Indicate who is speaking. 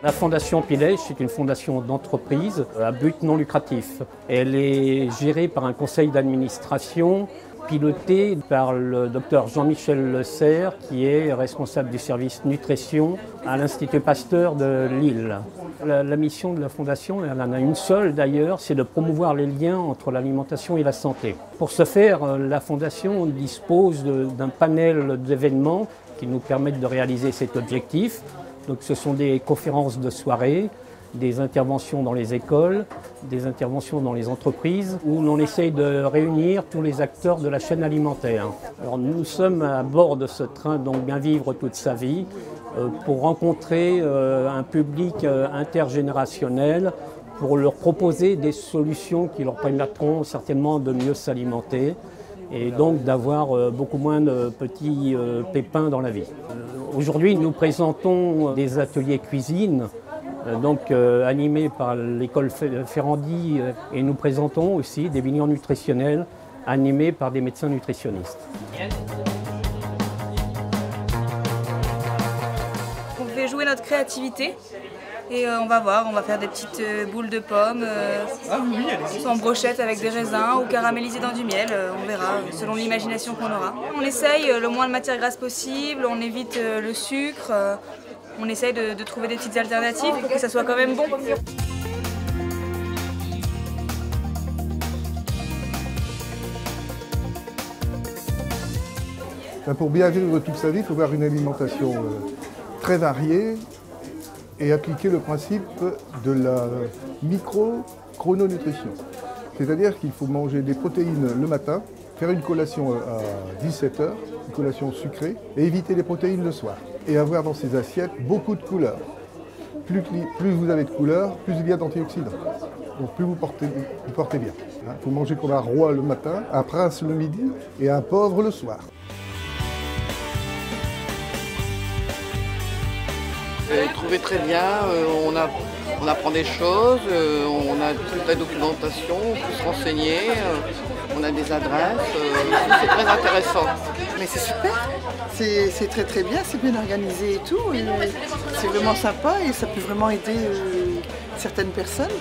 Speaker 1: La Fondation Pilège, c'est une fondation d'entreprise à but non lucratif. Elle est gérée par un conseil d'administration piloté par le docteur Jean-Michel Le Serre, qui est responsable du service nutrition à l'Institut Pasteur de Lille. La mission de la Fondation, elle en a une seule d'ailleurs, c'est de promouvoir les liens entre l'alimentation et la santé. Pour ce faire, la Fondation dispose d'un panel d'événements qui nous permettent de réaliser cet objectif. Donc, ce sont des conférences de soirée, des interventions dans les écoles, des interventions dans les entreprises, où l'on essaye de réunir tous les acteurs de la chaîne alimentaire. Alors, nous sommes à bord de ce train, donc Bien vivre toute sa vie, pour rencontrer un public intergénérationnel, pour leur proposer des solutions qui leur permettront certainement de mieux s'alimenter et donc d'avoir beaucoup moins de petits pépins dans la vie. Aujourd'hui, nous présentons des ateliers cuisine, animés par l'école Ferrandi, et nous présentons aussi des bilans nutritionnels animés par des médecins nutritionnistes.
Speaker 2: On fait jouer notre créativité et on va voir, on va faire des petites boules de pommes, en brochette avec des raisins ou caramélisées dans du miel, on verra selon l'imagination qu'on aura. On essaye le moins de matière grasse possible, on évite le sucre, on essaye de trouver des petites alternatives pour que ça soit quand même bon.
Speaker 3: Pour bien vivre toute sa vie, il faut avoir une alimentation très variée et appliquer le principe de la micro-chrononutrition. C'est-à-dire qu'il faut manger des protéines le matin, faire une collation à 17 h, une collation sucrée, et éviter les protéines le soir. Et avoir dans ces assiettes beaucoup de couleurs. Plus vous avez de couleurs, plus il y a d'antioxydants. Donc plus vous portez bien. Il faut manger comme un roi le matin, un prince le midi et un pauvre le soir.
Speaker 4: Trouvé très bien, on apprend des choses, on a toute la documentation, on peut se renseigner, on a des adresses, c'est très intéressant.
Speaker 5: Mais c'est super, c'est très très bien, c'est bien organisé et tout, et c'est vraiment sympa et ça peut vraiment aider certaines personnes.